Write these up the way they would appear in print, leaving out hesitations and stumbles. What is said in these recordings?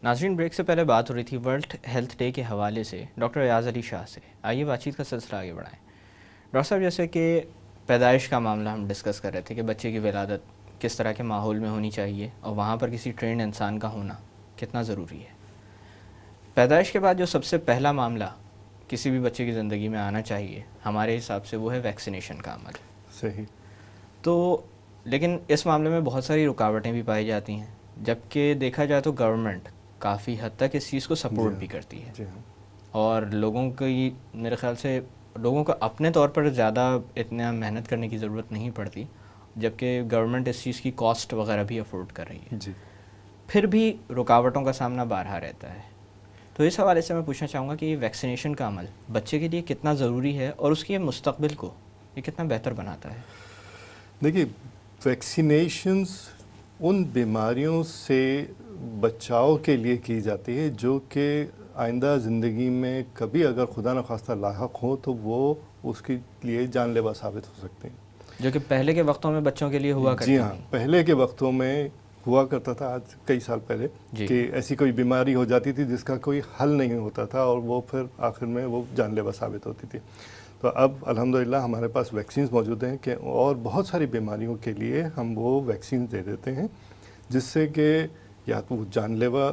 ناظرین، بریک سے پہلے بات ہو رہی تھی ورلڈ ہیلتھ ڈے کے حوالے سے ڈاکٹر ریاض علی شاہ سے. آئیے بات چیت کا سلسلہ آگے بڑھائیں. ڈاکٹر صاحب، جیسے کہ پیدائش کا معاملہ ہم ڈسکس کر رہے تھے کہ بچے کی ولادت کس طرح کے ماحول میں ہونی چاہیے اور وہاں پر کسی ٹرینڈ انسان کا ہونا کتنا ضروری ہے. پیدائش کے بعد جو سب سے پہلا معاملہ کسی بھی بچے کی زندگی میں آنا چاہیے ہمارے حساب سے وہ ہے ویکسینیشن کا عمل. صحیح. تو لیکن اس معاملے میں بہت ساری رکاوٹیں بھی پائی جاتی ہیں، جبکہ دیکھا جائے تو گورنمنٹ کافی حد تک اس چیز کو سپورٹ بھی کرتی ہے. اور لوگوں کی میرے خیال سے لوگوں کو اپنے طور پر زیادہ اتنا محنت کرنے کی ضرورت نہیں پڑتی، جبکہ گورنمنٹ اس چیز کی کاسٹ وغیرہ بھی افورڈ کر رہی ہے. پھر بھی رکاوٹوں کا سامنا بارہا رہتا ہے. تو اس حوالے سے میں پوچھنا چاہوں گا کہ یہ ویکسینیشن کا عمل بچے کے لیے کتنا ضروری ہے اور اس کے مستقبل کو یہ کتنا بہتر بناتا ہے. دیکھیے، ویکسینیشنز ان بیماریوں سے بچاؤ کے لیے کی جاتی ہے جو کہ آئندہ زندگی میں کبھی اگر خدا نخواستہ لاحق ہو تو وہ اس کے لیے جان لیوا ثابت ہو سکتے ہیں، جو کہ پہلے کے وقتوں میں بچوں کے لیے ہوا کرتی جی ہاں، پہلے کے وقتوں میں ہوا کرتا تھا، آج کئی سال پہلے کہ ایسی کوئی بیماری ہو جاتی تھی جس کا کوئی حل نہیں ہوتا تھا اور وہ پھر آخر میں وہ جان لیوا ثابت ہوتی تھی. تو اب الحمدللہ ہمارے پاس ویکسینز موجود ہیں کہ اور بہت ساری بیماریوں کے لیے ہم وہ ویکسین دے دیتے ہیں جس سے کہ یا تو جان لیوا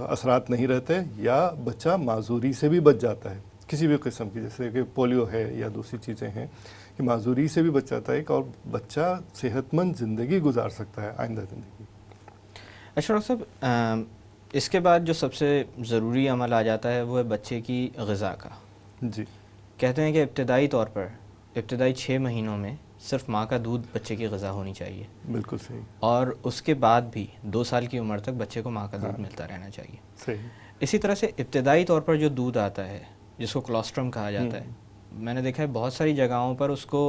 اثرات نہیں رہتے یا بچہ معذوری سے بھی بچ جاتا ہے کسی بھی قسم کی، جیسے کہ پولیو ہے یا دوسری چیزیں ہیں کہ معذوری سے بھی بچ جاتا ہے اور بچہ صحت مند زندگی گزار سکتا ہے آئندہ زندگی. اچھا ڈاکٹر صاحب، اس کے بعد جو سب سے ضروری عمل آ جاتا ہے وہ ہے بچے کی غذا کا. جی. کہتے ہیں کہ ابتدائی طور پر ابتدائی 6 مہینوں میں صرف ماں کا دودھ بچے کی غذا ہونی چاہیے. بالکل صحیح. اور اس کے بعد بھی 2 سال کی عمر تک بچے کو ماں کا دودھ ملتا رہنا چاہیے. صحیح. اسی طرح سے ابتدائی طور پر جو دودھ آتا ہے جس کو کولوسٹرم کہا جاتا ہے، میں نے دیکھا ہے بہت ساری جگہوں پر اس کو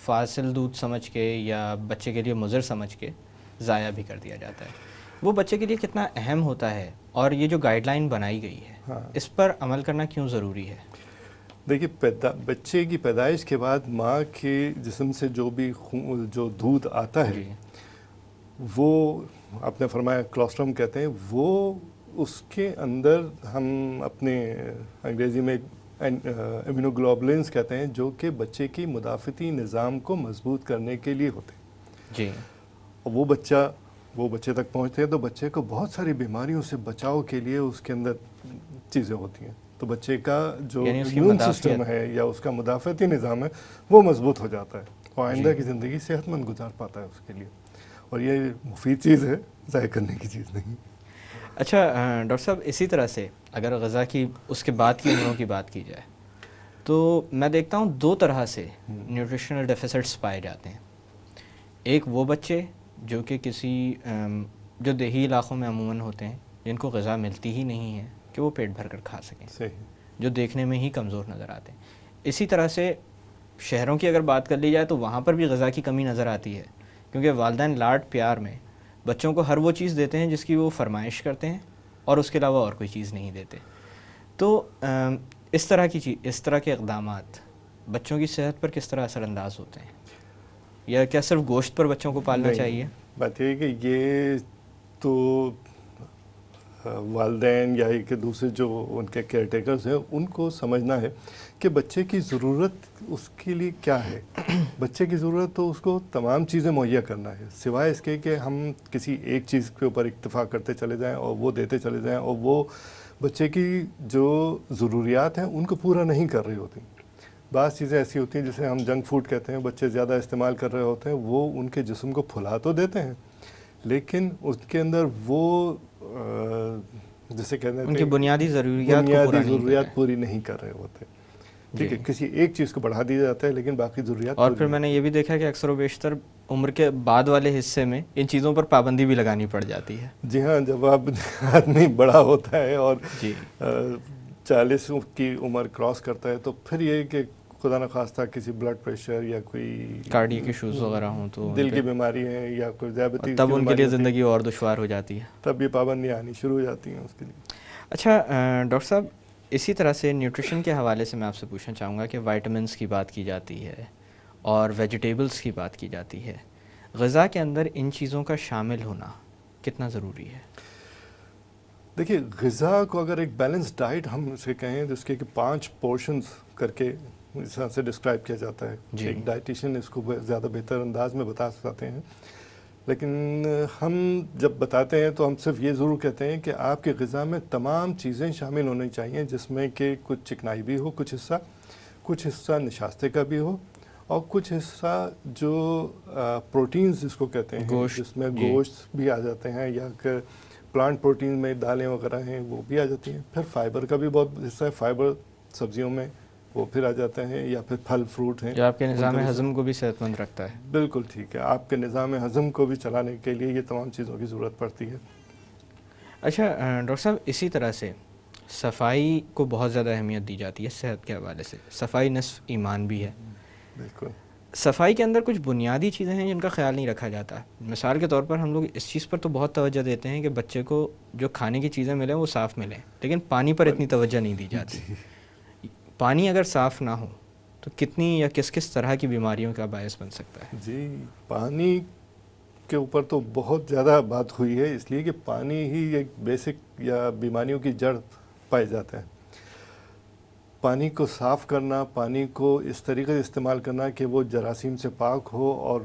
فاصل دودھ سمجھ کے یا بچے کے لیے مضر سمجھ کے ضائع بھی کر دیا جاتا ہے. وہ بچے کے لیے کتنا اہم ہوتا ہے اور یہ جو گائیڈ لائن بنائی گئی ہے اس پر عمل کرنا کیوں ضروری ہے؟ دیکھیے، بچے کی پیدائش کے بعد ماں کے جسم سے جو دودھ آتا ہے وہ آپ نے فرمایا کولوسٹرم کہتے ہیں، وہ اس کے اندر ہم اپنے انگریزی میں ایمینوگلوبولنز کہتے ہیں جو کہ بچے کی مدافعتی نظام کو مضبوط کرنے کے لیے ہوتے ہیں. جی. وہ بچے تک پہنچتے ہیں تو بچے کو بہت ساری بیماریوں سے بچاؤ کے لیے اس کے اندر چیزیں ہوتی ہیں. تو بچے کا جو امیون سسٹم ہے یا اس کا مدافعتی نظام ہے وہ مضبوط ہو جاتا ہے اور آئندہ کی زندگی صحت مند گزار پاتا ہے اس کے لیے. اور یہ مفید چیز ہے، ضائع کرنے کی چیز نہیں. اچھا ڈاکٹر صاحب، اسی طرح سے اگر غذا کی اس کے بعد کی عمروں کی بات کی جائے تو میں دیکھتا ہوں 2 طرح سے نیوٹریشنل ڈیفیسٹس پائے جاتے ہیں. ایک وہ بچے جو کہ جو دیہی علاقوں میں عموماً ہوتے ہیں جن کو غذا ملتی ہی نہیں ہے کہ وہ پیٹ بھر کر کھا سکیں، جو دیکھنے میں ہی کمزور نظر آتے ہیں. اسی طرح سے شہروں کی اگر بات کر لی جائے تو وہاں پر بھی غذا کی کمی نظر آتی ہے، کیونکہ والدین لاڈ پیار میں بچوں کو ہر وہ چیز دیتے ہیں جس کی وہ فرمائش کرتے ہیں اور اس کے علاوہ اور کوئی چیز نہیں دیتے. تو اس طرح کے اقدامات بچوں کی صحت پر کس طرح اثر انداز ہوتے ہیں؟ یا کیا صرف گوشت پر بچوں کو پالنا چاہیے؟ بات یہ کہ یہ تو والدین یا کہ دوسرے جو ان کے کیئر ٹیکرز ہیں ان کو سمجھنا ہے کہ بچے کی ضرورت اس کے لیے کیا ہے. بچے کی ضرورت تو اس کو تمام چیزیں مہیا کرنا ہے، سوائے اس کے کہ ہم کسی ایک چیز کے اوپر اکتفا کرتے چلے جائیں اور وہ دیتے چلے جائیں اور وہ بچے کی جو ضروریات ہیں ان کو پورا نہیں کر رہی ہوتی. بعض چیزیں ایسی ہوتی ہیں جسے ہم جنک فوڈ کہتے ہیں، بچے زیادہ استعمال کر رہے ہوتے ہیں، وہ ان کے جسم کو پھلا تو دیتے ہیں لیکن اس کے اندر وہ جسے کہتے ہیں ان کی بنیادی ضروریات پوری نہیں کر رہے ہوتے. ٹھیک ہے، کسی ایک چیز کو بڑھا دیا جاتا ہے لیکن باقی ضروریات. اور پھر میں نے یہ بھی دیکھا کہ اکثر و بیشتر عمر کے بعد والے حصے میں ان چیزوں پر پابندی بھی لگانی پڑ جاتی ہے. جی ہاں، جب آدمی بڑا ہوتا ہے اور 40 کی عمر کراس کرتا ہے تو پھر یہ کہ خدا نخواستہ کسی بلڈ پریشر یا کوئی کارڈیک ایشوز وغیرہ ہوں تو دل کی بیماری ہے یا کوئی ذیابیطس، تب ان کے لیے زندگی اور دشوار ہو جاتی ہے، تب یہ پابندیاں آنی شروع ہو جاتی ہیں اس کے لیے. اچھا ڈاکٹر صاحب، اسی طرح سے نیوٹریشن کے حوالے سے میں آپ سے پوچھنا چاہوں گا کہ وائٹامنس کی بات کی جاتی ہے اور ویجیٹیبلس کی بات کی جاتی ہے، غذا کے اندر ان چیزوں کا شامل ہونا کتنا ضروری ہے؟ دیکھیے غذا کو اگر ایک بیلنس ڈائٹ ہم اسے کہیں جس کے کہ 5 پورشنز کر کے اس طرح سے ڈسکرائب کیا جاتا ہے. ایک ڈائٹیشین اس کو زیادہ بہتر انداز میں بتا سکتے ہیں, لیکن ہم جب بتاتے ہیں تو ہم صرف یہ ضرور کہتے ہیں کہ آپ کی غذا میں تمام چیزیں شامل ہونی چاہیے, جس میں کہ کچھ چکنائی بھی ہو, کچھ حصہ نشاستے کا بھی ہو, اور کچھ حصہ جو پروٹینز جس کو کہتے ہیں, جس میں گوشت بھی آ جاتے ہیں, یا کہ پلانٹ پروٹین میں دالیں وغیرہ ہیں وہ بھی آ جاتی ہیں. پھر فائبر کا بھی بہت حصہ ہے, فائبر سبزیوں میں وہ پھر آ جاتے ہیں, یا پھر پھل فروٹ ہیں, جو آپ کے نظام ہضم کو بھی صحت مند رکھتا ہے. بالکل ٹھیک ہے, آپ کے نظام ہضم کو بھی چلانے کے لیے یہ تمام چیزوں کی ضرورت پڑتی ہے. اچھا ڈاکٹر صاحب, اسی طرح سے صفائی کو بہت زیادہ اہمیت دی جاتی ہے صحت کے حوالے سے. صفائی نصف ایمان بھی ہے. بالکل. صفائی کے اندر کچھ بنیادی چیزیں ہیں جن کا خیال نہیں رکھا جاتا. مثال کے طور پر ہم لوگ اس چیز پر تو بہت توجہ دیتے ہیں کہ بچے کو جو کھانے کی چیزیں ملیں وہ صاف ملیں, لیکن پانی پر اتنی توجہ نہیں دی جاتی. پانی اگر صاف نہ ہو تو کتنی یا کس طرح کی بیماریوں کا باعث بن سکتا ہے؟ جی, پانی کے اوپر تو بہت زیادہ بات ہوئی ہے, اس لیے کہ پانی ہی ایک بیسک یا بیماریوں کی جڑ پایا جاتا ہے. پانی کو صاف کرنا, پانی کو اس طریقے سے استعمال کرنا کہ وہ جراثیم سے پاک ہو, اور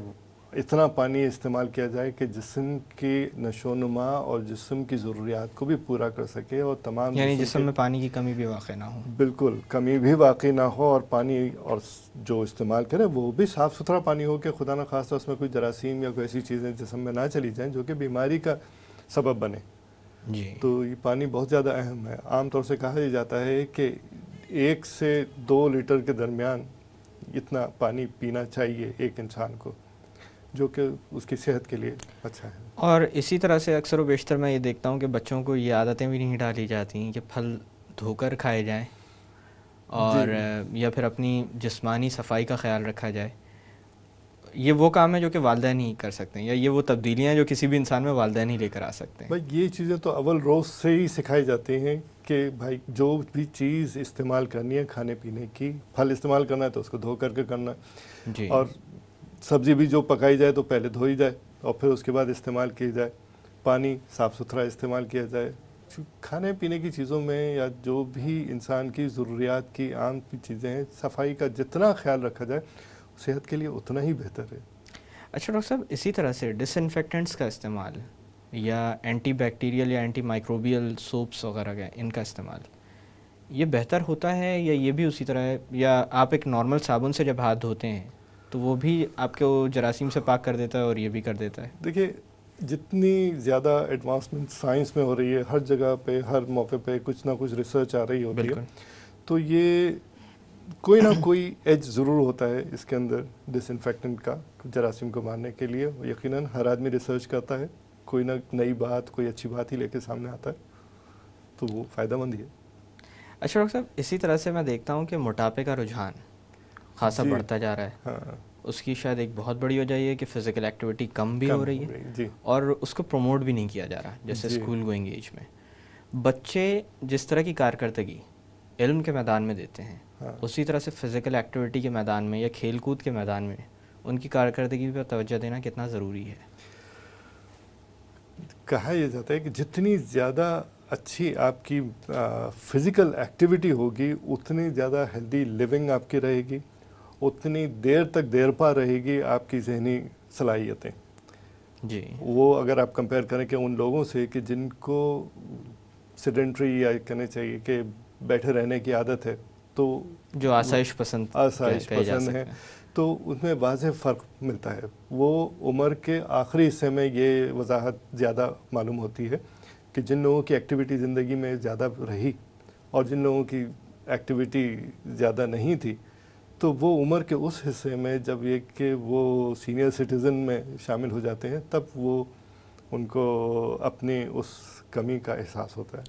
اتنا پانی استعمال کیا جائے کہ جسم کی نشو و نما اور جسم کی ضروریات کو بھی پورا کر سکے, اور تمام یعنی جسم میں پانی کی کمی بھی واقع نہ ہو. بالکل, کمی بھی واقع نہ ہو, اور پانی اور جو استعمال کرے وہ بھی صاف ستھرا پانی ہو کہ خدا نخواستہ اس میں کوئی جراثیم یا کوئی ایسی چیزیں جسم میں نہ چلی جائیں جو کہ بیماری کا سبب بنے. جی, تو یہ پانی بہت زیادہ اہم ہے. عام طور سے کہا جاتا ہے کہ 1 سے 2 لیٹر کے درمیان اتنا پانی پینا چاہیے ایک انسان کو, جو کہ اس کی صحت کے لیے اچھا ہے. اور اسی طرح سے اکثر و بیشتر میں یہ دیکھتا ہوں کہ بچوں کو یہ عادتیں بھی نہیں ڈالی جاتی ہیں کہ پھل دھو کر کھائے جائیں, اور یا پھر اپنی جسمانی صفائی کا خیال رکھا جائے. یہ وہ کام ہے جو کہ والدین ہی کر سکتے ہیں, یا یہ وہ تبدیلیاں جو کسی بھی انسان میں والدین ہی لے کر آ سکتے ہیں؟ بھائی یہ چیزیں تو اول روز سے ہی سکھائی جاتی ہیں کہ بھائی جو بھی چیز استعمال کرنی ہے کھانے پینے کی, پھل استعمال کرنا ہے تو اس کو دھو کر کے کرنا, جی, اور سبزی بھی جو پکائی جائے تو پہلے دھوئی جائے اور پھر اس کے بعد استعمال کی جائے. پانی صاف ستھرا استعمال کیا جائے. کھانے پینے کی چیزوں میں یا جو بھی انسان کی ضروریات کی عام چیزیں ہیں, صفائی کا جتنا خیال رکھا جائے صحت کے لیے اتنا ہی بہتر ہے. اچھا ڈاکٹر صاحب, اسی طرح سے ڈس انفیکٹنٹس کا استعمال یا اینٹی بیکٹیریل یا اینٹی مائکروبیل سوپس وغیرہ کا ان کا استعمال, یہ بہتر ہوتا ہے یا یہ بھی اسی طرح ہے, یا آپ ایک نارمل صابن سے جب ہاتھ دھوتے ہیں تو وہ بھی آپ کو جراثیم سے پاک کر دیتا ہے اور یہ بھی کر دیتا ہے؟ دیکھیے, جتنی زیادہ ایڈوانسمنٹ سائنس میں ہو رہی ہے, ہر جگہ پہ ہر موقع پہ کچھ نہ کچھ ریسرچ آ رہی ہوتی ہے, تو یہ کوئی نہ کوئی ایج ضرور ہوتا ہے اس کے اندر ڈس انفیکٹنٹ کا جراثیم کو مارنے کے لیے. یقیناً ہر آدمی ریسرچ کرتا ہے, کوئی نہ نئی بات, کوئی اچھی بات ہی لے کے سامنے آتا ہے, تو وہ فائدہ مند ہی ہے. اچھا ڈاکٹر صاحب, اسی طرح سے میں دیکھتا ہوں کہ موٹاپے کا رجحان خاصا بڑھتا جا رہا ہے. ہاں, اس کی شاید ایک بہت بڑی وجہ یہ ہے کہ فزیکل ایکٹیویٹی کم بھی ہو رہی ہے, جی, اور اس کو پروموٹ بھی نہیں کیا جا رہا. جیسے اسکول گوئنگ ایج میں بچے جس طرح کی کارکردگی علم کے میدان میں دیتے ہیں, اسی طرح سے فزیکل ایکٹیویٹی کے میدان میں یا کھیل کود کے میدان میں ان کی کارکردگی پر توجہ دینا کتنا ضروری ہے؟ کہا یہ جاتا ہے کہ جتنی زیادہ اچھی آپ کی فزیکل ایکٹیویٹی ہوگی اتنی زیادہ ہیلدی لیونگ آپ کی رہے گی, اتنی دیر تک دیر پا رہے گی آپ کی ذہنی صلاحیتیں. جی, وہ اگر آپ کمپیئر کریں کہ ان لوگوں سے کہ جن کو سیڈنٹری یا کہنا چاہیے کہ بیٹھے رہنے کی عادت ہے, تو جو آسائش پسند ہیں, تو ان میں واضح فرق ملتا ہے. وہ عمر کے آخری حصے میں یہ وضاحت زیادہ معلوم ہوتی ہے کہ جن لوگوں کی ایکٹیویٹی زندگی میں زیادہ رہی اور جن لوگوں کی ایکٹیویٹی زیادہ نہیں تھی, تو وہ عمر کے اس حصے میں جب یہ کہ وہ سینئر سٹیزن میں شامل ہو جاتے ہیں, تب وہ ان کو اپنی اس کمی کا احساس ہوتا ہے.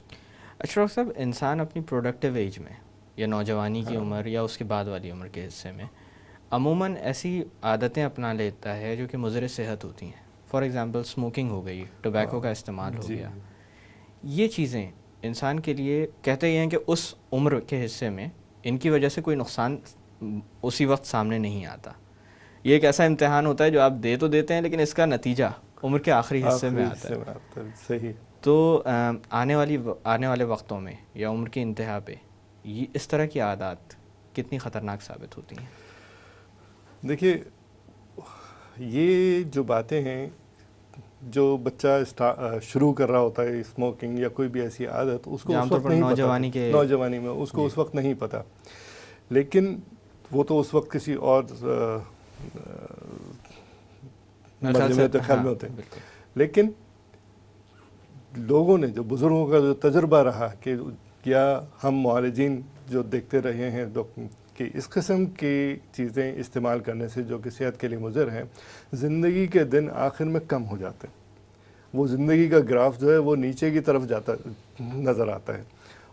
اچھا ڈاکٹر صاحب, انسان اپنی پروڈکٹیو ایج میں یا نوجوانی کی عمر یا اس کے بعد والی عمر کے حصے میں عموماً ایسی عادتیں اپنا لیتا ہے جو کہ مضر صحت ہوتی ہیں. فار ایگزامپل اسموکنگ ہو گئی, ٹوبیکو کا استعمال ہو گیا. یہ چیزیں انسان کے لیے کہتے ہی ہیں کہ اس عمر کے حصے میں ان کی وجہ سے کوئی نقصان اسی وقت سامنے نہیں آتا. یہ ایک ایسا امتحان ہوتا ہے جو آپ دے تو دیتے ہیں لیکن اس کا نتیجہ عمر کے آخری حصے میں آتا ہے. صحیح. تو آنے والے وقتوں میں یا عمر کے انتہا پہ یہ اس طرح کی عادات کتنی خطرناک ثابت ہوتی ہیں؟ دیکھیے یہ جو باتیں ہیں، جو بچہ شروع کر رہا ہوتا ہے اسموکنگ یا کوئی بھی ایسی عادت، اس کو اس وقت نہیں پتہ، نوجوانی میں اس کو اس وقت نہیں پتہ، لیکن وہ تو اس وقت کسی اور خیال میں ہوتے ہیں. لیکن لوگوں نے، جو بزرگوں کا جو تجربہ رہا کہ یا ہم معالجین جو دیکھتے رہے ہیں کہ اس قسم کی چیزیں استعمال کرنے سے جو کہ صحت کے لیے مضر ہیں، زندگی کے دن آخر میں کم ہو جاتے ہیں. وہ زندگی کا گراف جو ہے وہ نیچے کی طرف جاتا نظر آتا ہے،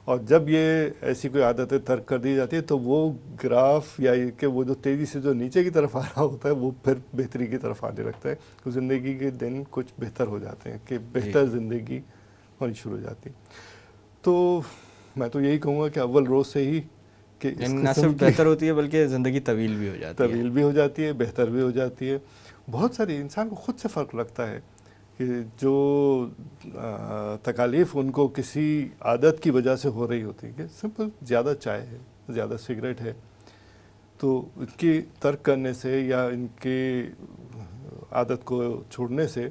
اور جب یہ ایسی کوئی عادتیں ترک کر دی جاتی ہے تو وہ گراف یا کہ وہ جو تیزی سے جو نیچے کی طرف آ رہا ہوتا ہے وہ پھر بہتری کی طرف آنے لگتا ہے. تو زندگی کے دن کچھ بہتر ہو جاتے ہیں، کہ بہتر زندگی ہونی شروع ہو جاتی. تو میں تو یہی کہوں گا کہ اول روز سے ہی کہ نہ صرف بہتر ہوتی ہے بلکہ زندگی طویل بھی ہو جاتی ہے، بہتر بھی ہو جاتی ہے. بہت ساری انسان کو خود سے فرق لگتا ہے کہ جو تکالیف ان کو کسی عادت کی وجہ سے ہو رہی ہوتی ہے، کہ سمپل زیادہ چائے ہے، زیادہ سگریٹ ہے، تو ان کی ترک کرنے سے یا ان کی عادت کو چھوڑنے سے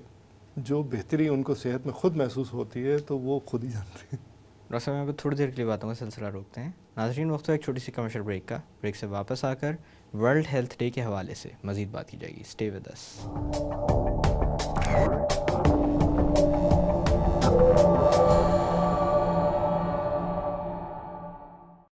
جو بہتری ان کو صحت میں خود محسوس ہوتی ہے تو وہ خود ہی جانتے ہیں. ڈاکٹر صاحب یہاں پہ تھوڑی دیر کے لیے باتوں کا سلسلہ روکتے ہیں. ناظرین وقت ہے ایک چھوٹی سی کمرشل بریک کا. بریک سے واپس آ کر ورلڈ ہیلتھ ڈے کے حوالے سے مزید بات کی جائے گی. Stay with us.